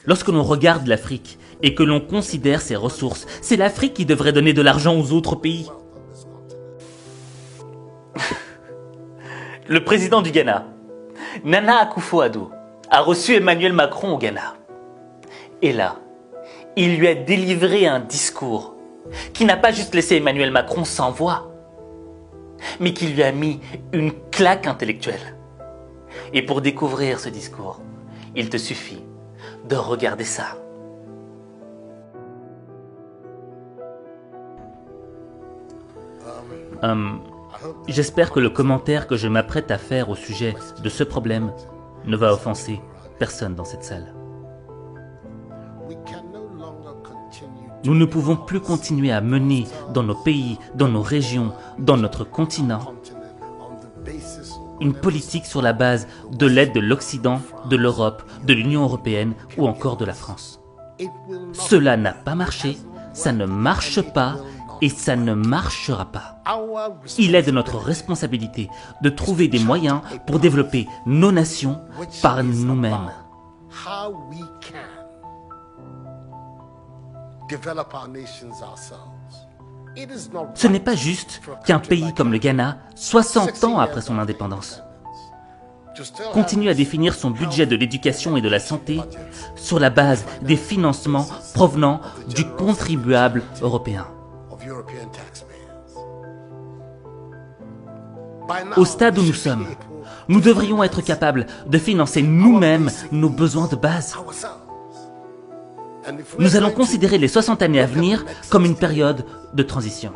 Lorsque l'on regarde l'Afrique et que l'on considère ses ressources, c'est l'Afrique qui devrait donner de l'argent aux autres pays. Le président du Ghana, Nana Akufo-Addo, a reçu Emmanuel Macron au Ghana. Et là, il lui a délivré un discours qui n'a pas juste laissé Emmanuel Macron sans voix, mais qui lui a mis une claque intellectuelle. Et pour découvrir ce discours, il te suffit de regarder ça. J'espère que le commentaire que je m'apprête à faire au sujet de ce problème ne va offenser personne dans cette salle. Nous ne pouvons plus continuer à mener dans nos pays, dans nos régions, dans notre continent, une politique sur la base de l'aide de l'Occident, de l'Europe, de l'Union européenne ou encore de la France. Cela n'a pas marché, ça ne marche pas et ça ne marchera pas. Il est de notre responsabilité de trouver des moyens pour développer nos nations par nous-mêmes. Ce n'est pas juste qu'un pays comme le Ghana, 60 ans après son indépendance, continue à définir son budget de l'éducation et de la santé sur la base des financements provenant du contribuable européen. Au stade où nous sommes, nous devrions être capables de financer nous-mêmes nos besoins de base. Nous allons considérer les 60 années à venir comme une période de transition,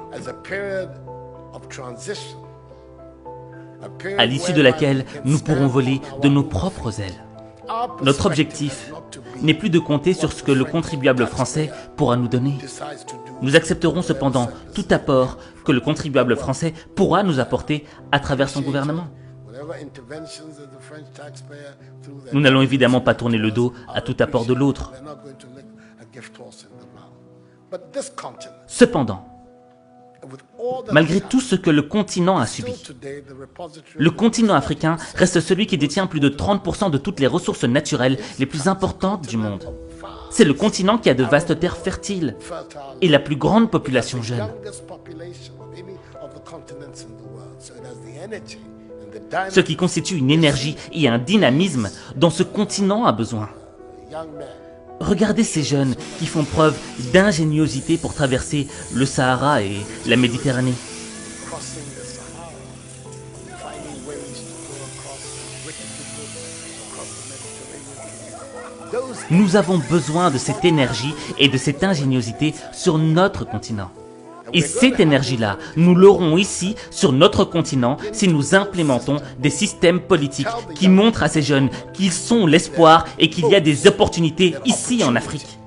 à l'issue de laquelle nous pourrons voler de nos propres ailes. Notre objectif n'est plus de compter sur ce que le contribuable français pourra nous donner. Nous accepterons cependant tout apport que le contribuable français pourra nous apporter à travers son gouvernement. Nous n'allons évidemment pas tourner le dos à tout apport de l'autre. Cependant, malgré tout ce que le continent a subi, le continent africain reste celui qui détient plus de 30% de toutes les ressources naturelles les plus importantes du monde. C'est le continent qui a de vastes terres fertiles et la plus grande population jeune. Ce qui constitue une énergie et un dynamisme dont ce continent a besoin. Regardez ces jeunes qui font preuve d'ingéniosité pour traverser le Sahara et la Méditerranée. Nous avons besoin de cette énergie et de cette ingéniosité sur notre continent. Et cette énergie-là, nous l'aurons ici, sur notre continent, si nous implémentons des systèmes politiques qui montrent à ces jeunes qu'ils sont l'espoir et qu'il y a des opportunités ici en Afrique.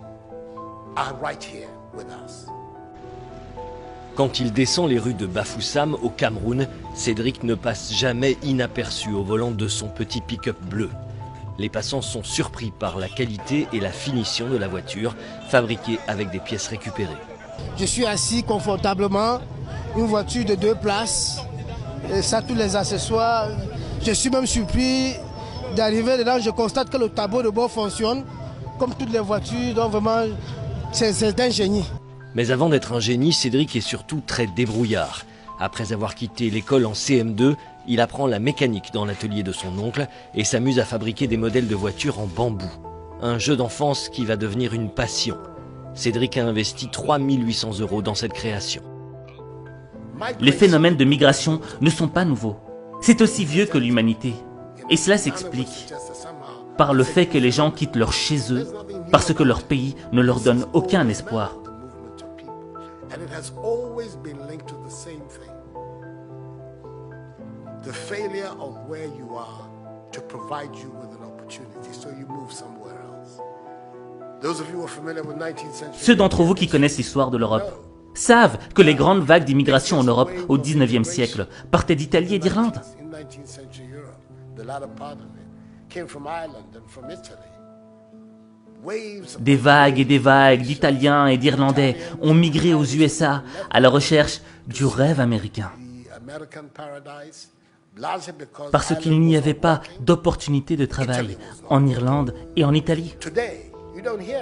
Quand il descend les rues de Bafoussam, au Cameroun, Cédric ne passe jamais inaperçu au volant de son petit pick-up bleu. Les passants sont surpris par la qualité et la finition de la voiture, fabriquée avec des pièces récupérées. Je suis assis confortablement, une voiture de 2 places, et ça, tous les accessoires. Je suis même surpris d'arriver dedans, je constate que le tableau de bord fonctionne, comme toutes les voitures, donc vraiment, c'est un génie. Mais avant d'être un génie, Cédric est surtout très débrouillard. Après avoir quitté l'école en CM2, il apprend la mécanique dans l'atelier de son oncle et s'amuse à fabriquer des modèles de voitures en bambou. Un jeu d'enfance qui va devenir une passion. Cédric a investi 3 800 € dans cette création. Les phénomènes de migration ne sont pas nouveaux. C'est aussi vieux que l'humanité. Et cela s'explique par le fait que les gens quittent leur chez eux parce que leur pays ne leur donne aucun espoir. Ceux d'entre vous qui connaissent l'histoire de l'Europe savent que les grandes vagues d'immigration en Europe au XIXe siècle partaient d'Italie et d'Irlande. Des vagues et des vagues d'Italiens et d'Irlandais ont migré aux USA à la recherche du rêve américain. Parce qu'il n'y avait pas d'opportunité de travail en Irlande et en Italie.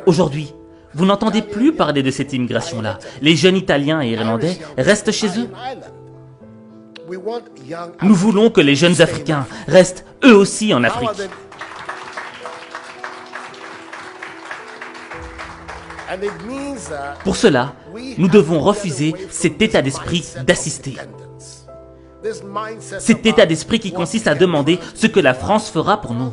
Aujourd'hui, vous n'entendez plus parler de cette immigration-là. Les jeunes Italiens et Irlandais restent chez eux. Nous voulons que les jeunes Africains restent eux aussi en Afrique. Pour cela, nous devons refuser cet état d'esprit d'assister. Cet état d'esprit qui consiste à demander ce que la France fera pour nous.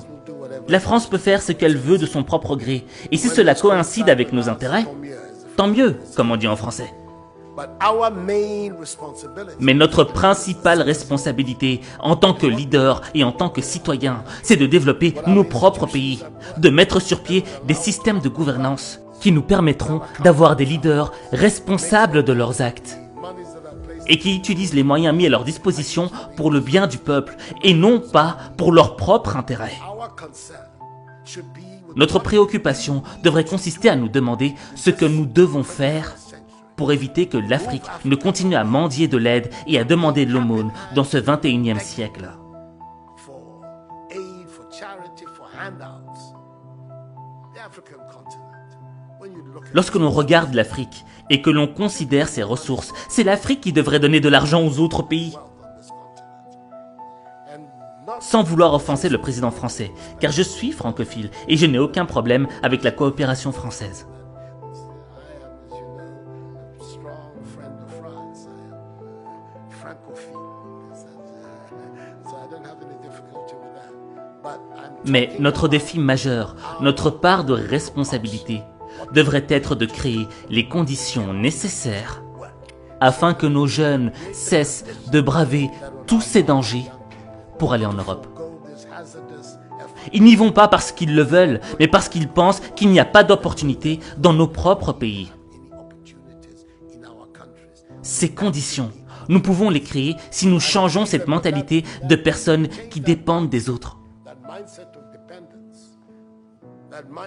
La France peut faire ce qu'elle veut de son propre gré, et si cela coïncide avec nos intérêts, tant mieux, comme on dit en français. Mais notre principale responsabilité en tant que leader et en tant que citoyen, c'est de développer nos propres pays, de mettre sur pied des systèmes de gouvernance qui nous permettront d'avoir des leaders responsables de leurs actes et qui utilisent les moyens mis à leur disposition pour le bien du peuple et non pas pour leur propre intérêt. Notre préoccupation devrait consister à nous demander ce que nous devons faire pour éviter que l'Afrique ne continue à mendier de l'aide et à demander de l'aumône dans ce 21e siècle. Lorsque l'on regarde l'Afrique et que l'on considère ses ressources, c'est l'Afrique qui devrait donner de l'argent aux autres pays. Sans vouloir offenser le président français, car je suis francophile et je n'ai aucun problème avec la coopération française. Mais notre défi majeur, notre part de responsabilité, devrait être de créer les conditions nécessaires afin que nos jeunes cessent de braver tous ces dangers pour aller en Europe. Ils n'y vont pas parce qu'ils le veulent, mais parce qu'ils pensent qu'il n'y a pas d'opportunité dans nos propres pays. Ces conditions, nous pouvons les créer si nous changeons cette mentalité de personnes qui dépendent des autres.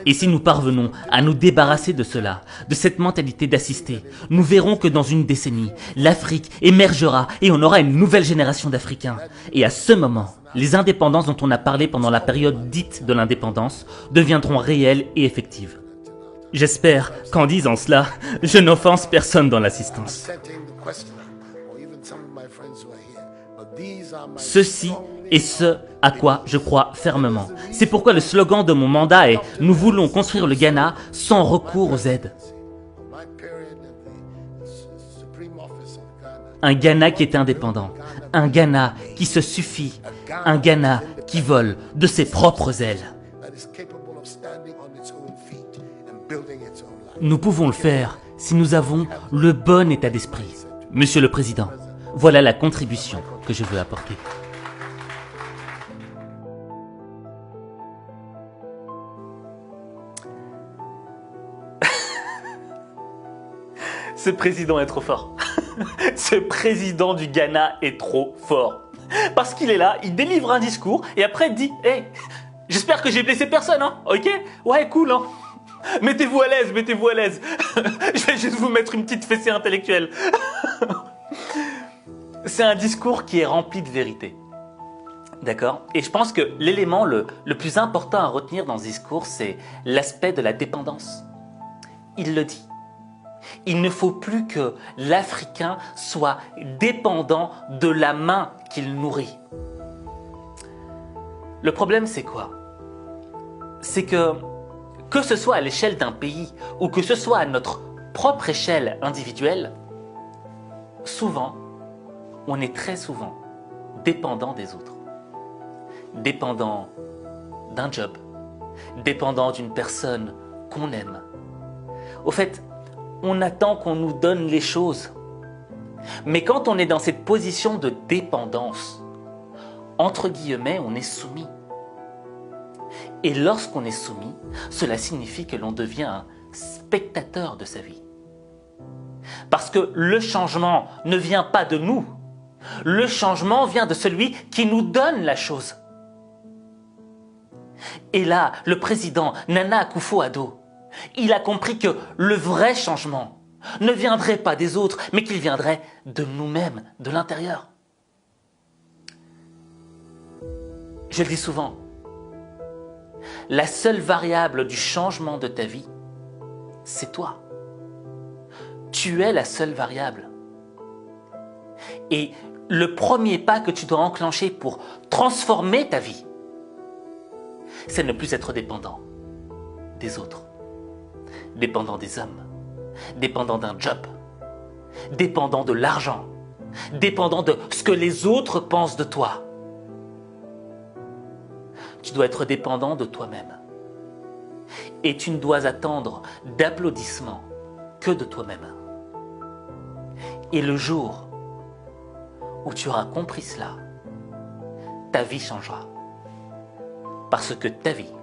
Et si nous parvenons à nous débarrasser de cela, de cette mentalité d'assister, nous verrons que dans une décennie, l'Afrique émergera et on aura une nouvelle génération d'Africains. Et à ce moment, les indépendances dont on a parlé pendant la période dite de l'indépendance deviendront réelles et effectives. J'espère qu'en disant cela, je n'offense personne dans l'assistance. Ceci est ce à quoi je crois fermement. C'est pourquoi le slogan de mon mandat est « Nous voulons construire le Ghana sans recours aux aides ». Un Ghana qui est indépendant, un Ghana qui se suffit, un Ghana qui vole de ses propres ailes. Nous pouvons le faire si nous avons le bon état d'esprit. Monsieur le Président, voilà la contribution que je veux apporter. Ce président est trop fort. Ce président du Ghana est trop fort. Parce qu'il est là, il délivre un discours et après il dit « Hey, j'espère que j'ai blessé personne, hein, ok? Ouais, cool, hein. Mettez-vous à l'aise, mettez-vous à l'aise. Je vais juste vous mettre une petite fessée intellectuelle. » C'est un discours qui est rempli de vérité. D'accord? Et je pense que l'élément le plus important à retenir dans ce discours, c'est l'aspect de la dépendance. Il le dit. Il ne faut plus que l'Africain soit dépendant de la main qu'il nourrit. Le problème, c'est quoi? C'est que ce soit à l'échelle d'un pays ou que ce soit à notre propre échelle individuelle, souvent, on est très souvent dépendant des autres. Dépendant d'un job, dépendant d'une personne qu'on aime. Au fait, on attend qu'on nous donne les choses. Mais quand on est dans cette position de dépendance, entre guillemets, on est soumis. Et lorsqu'on est soumis, cela signifie que l'on devient un spectateur de sa vie. Parce que le changement ne vient pas de nous. Le changement vient de celui qui nous donne la chose. Et là, le président Nana Akufo-Addo, il a compris que le vrai changement ne viendrait pas des autres, mais qu'il viendrait de nous-mêmes, de l'intérieur. Je le dis souvent, la seule variable du changement de ta vie, c'est toi. Tu es la seule variable. Et le premier pas que tu dois enclencher pour transformer ta vie, c'est ne plus être dépendant des autres, dépendant des hommes, dépendant d'un job, dépendant de l'argent, dépendant de ce que les autres pensent de toi. Tu dois être dépendant de toi-même. Et tu ne dois attendre d'applaudissements que de toi-même. Et le jour où tu auras compris cela, ta vie changera. Parce que ta vie,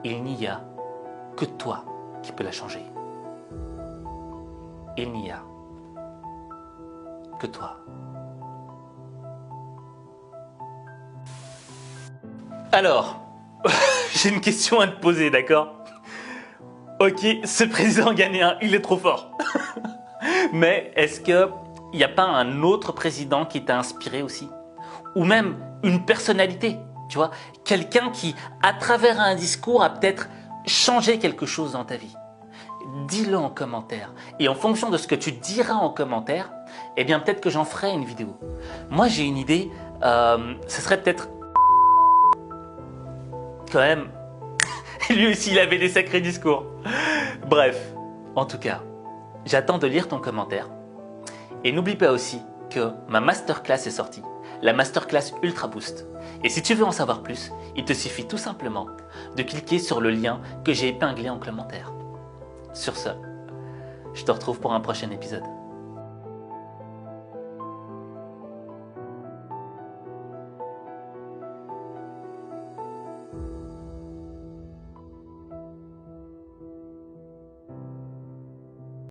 il n'y a que toi qui peux la changer. Il n'y a que toi. Alors, j'ai une question à te poser, d'accord? Ok, ce président ghanéen, il est trop fort. Mais est-ce qu'il n'y a pas un autre président qui t'a inspiré aussi? Ou même une personnalité, tu vois? Quelqu'un qui, à travers un discours, a peut-être changé quelque chose dans ta vie. Dis-le en commentaire. Et en fonction de ce que tu diras en commentaire, eh bien peut-être que j'en ferai une vidéo. Moi j'ai une idée, ce serait peut-être... Quand même, lui aussi il avait des sacrés discours. Bref, en tout cas, j'attends de lire ton commentaire. Et n'oublie pas aussi que ma masterclass est sortie, la masterclass Ultra Boost. Et si tu veux en savoir plus, il te suffit tout simplement de cliquer sur le lien que j'ai épinglé en commentaire. Sur ce, je te retrouve pour un prochain épisode.